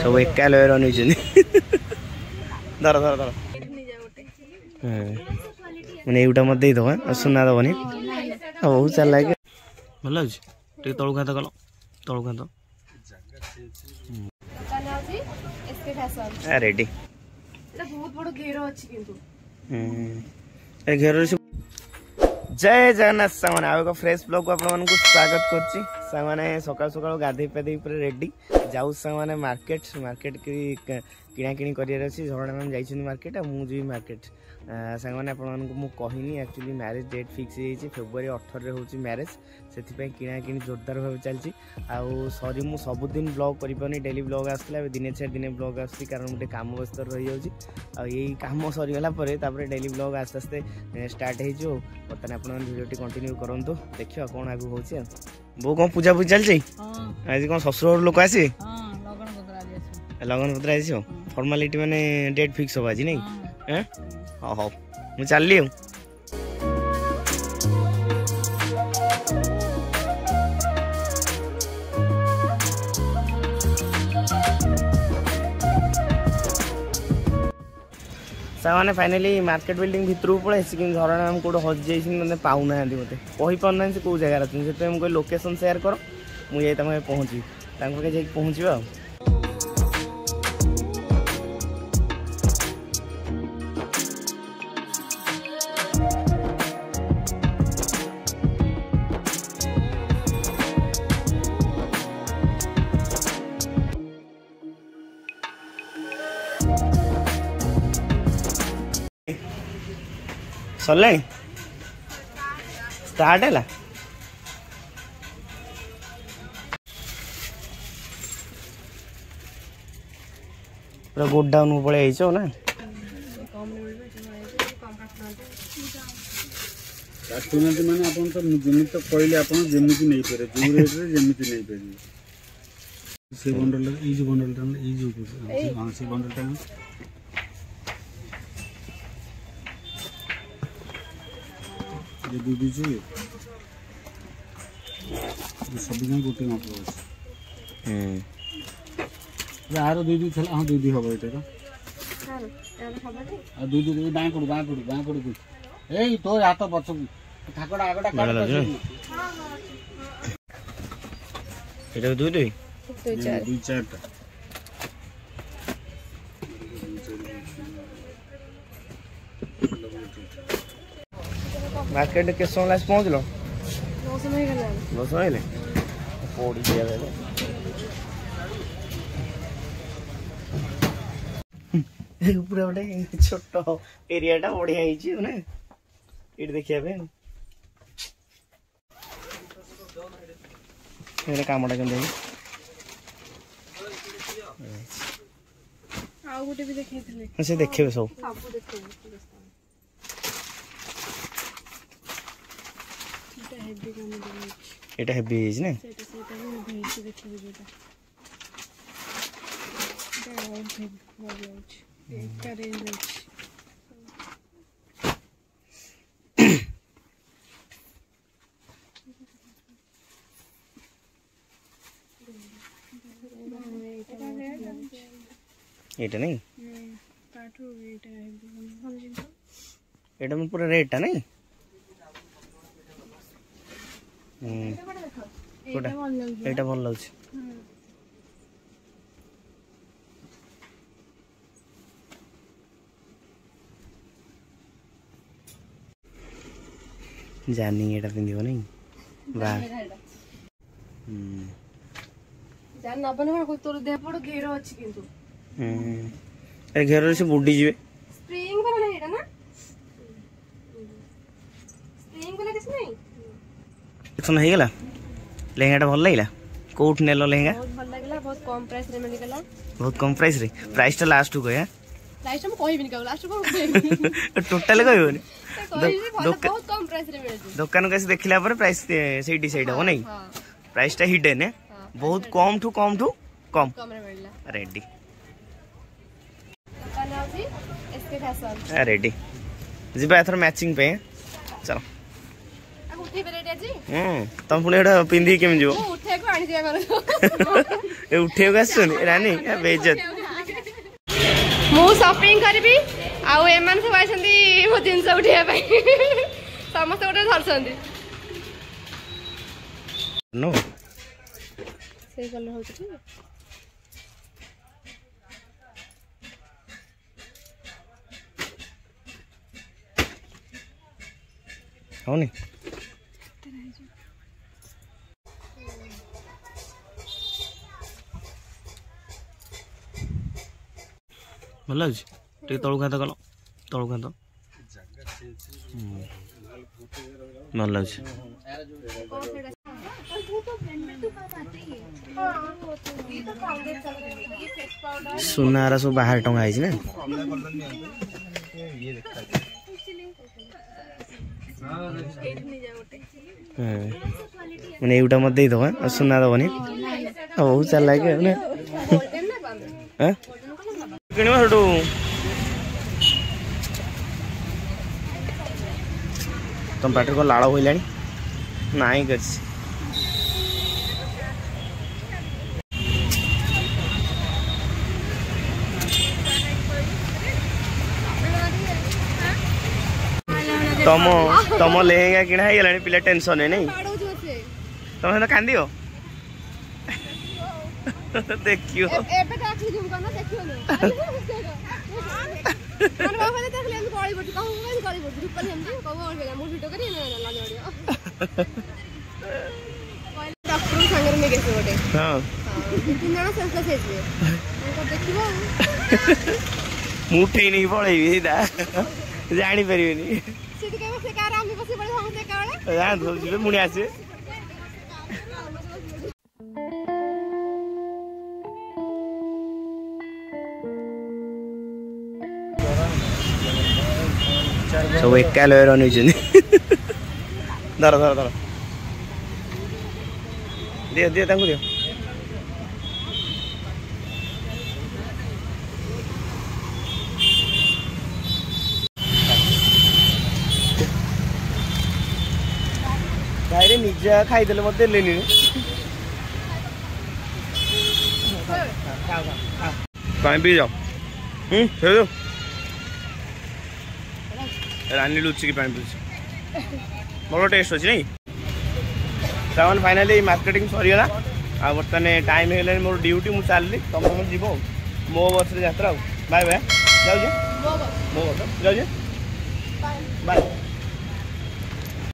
सब एका लयर नहीं धर धर धर मैंने एटा मत दे दो सुना दबनी बहुत चल लगे भल अच्छे तलू खात कल तलू खात रेडी घेर जय जगन्नाथ सामान आउ एक फ्रेश ब्लॉग को आपको स्वागत करछि सामाने सकाळ सकाळ गाधे पाधे पूरा रेडी जाऊ सामाने मार्केट मार्केट की किना किणी करियर अछि झरना मैम जाइछन मार्केट मु जी मार्केट सामाने आपको मु कहिनी एक्चुअली मैरिज डेट फिक्स होइछि फेब्रुआरी 18 रे होछि मैरिज सेति पे किना किणी जोरदार भाव चलछि आउ सॉरी मु सब दिन ब्लॉग करि पानी डेली ब्लॉग आसला दिने छे दिने ब्लॉग आछि कारण मुटे काम व्यस्त रहि जाउछि आ एई काम सरी गला परे तापर डेली ब्लॉग आस्ते आस्ते स्टार्ट हे जो बर्तन आपन वीडियो कंटिन्यू करंतु देखियो कोन आगु होछि बो कोन पूजा पूजा चलछि आज कोन ससुर लोक आसी लगन पत्र आसी फॉर्मालिटी माने डेट फिक्स हो आज नहीं हैं हां हां मु चलली हूं सामाने फाइनली मार्केट बिल्डिंग भितर पड़े कि झरना हम कौट हज जाइए पाऊ ना मत कही पाना से कौ जगार अच्छे से मुझे लोकेशन शेयर कर मुझे तुम पहुँची जाकि पहुँचा सरला स्टार्ट है पूरा गोडाउन पड़े ना माने अपन तो जमी तो कहले अपन जेमिति नहीं पारे जो रेट रे जेमिति नहीं पारे से बंडल ई जो बंडल ई जो हां से बंडल ये दूधी चाहिए ये सभी जन गोटे माप अछि यार दूधी थला हां दूधी होबो एटा हां यार होबो आ दूधी बांकुड़ एई तो हाथ पछ ठाकड़ा आगडा काट एटा दूधी दो चार मार्केट के समय पहुँच लो 9 समय पड़ी गया पूरा गोटे छोट एरिया बढ़िया ना ये देखिए कामटा के से देखे सब এটা হেভি হইছে না সেটা হেভি হইছে দেখি যেটা এটা হেভি হইছে এটা রেঞ্জ হইছে এটা नहीं কাটু এটা হেভি ভালো জিনিস এটা মে পুরো রেটটা नहीं এটা ভাল লাগছে জানি এটা পিন্দিব নাই বাহ জান না বনে কো তোর দেহ পড় ঘের আছে কিন্তু এ ঘের সে বুডি যাবে স্প্রিং বলে না এটা না স্প্রিং বলে কিছু নাই सुन हो गला लहंगा भल लगे कौट नेल लहंगा बहुत कम प्राइस रे मिल गला बहुत कम प्राइस रे प्राइस टा लास्ट को है प्राइस हम कहबिनी कहू लास्ट को टोटल कहबोनी बहुत कम प्राइस रे मिल दुकान कैसे देखला पर प्राइस से डिसाइड हो नहीं प्राइस टा हिडन है बहुत कम ठू कम रे मिलला रेडी दुकान आसी एसके फैशन रेडी जीबा एथर मैचिंग पे चलो तुम पुणी एटा पिंधि केम जो उठे रानी बेइज्जत मु शॉपिंग करबी आउ एमान सब आइसंदी मो जिंस उठिया पई समस्त गोटे धरसंदी नो से कलर होत कि होनी भल अच्छे तलू खात कल तलू खात भल अच्छे सुनारा सब बाहर टंगा ना मैंने एटा मत दे दबा सुना दबनी बहुत चल लगे किणवा हटू तुम पाटे को लाड़ होइला नाई कर तम तम लेहेंगा किणा है पिला टेंशन है नहीं तुम तो कांदी हो देखियो मुठी नहीं पड़े जानी पारे मुझे आसे सब एका लयर धर धर धर दियो दियो दियो गाई निज खाईदे मत देनी पानी पी जाओ रानी लुचिकी पानी पीछे बड़ टेस्ट अच्छी नहीं सामान फाइनाली मार्केटिंग सरीगला आ बर्तमान टाइम है मोर ड्यूटी मुझे चलि तुम तुम जीव मो बस यात्रा बाय बाय जाऊँ मो बस जाऊँ बाय।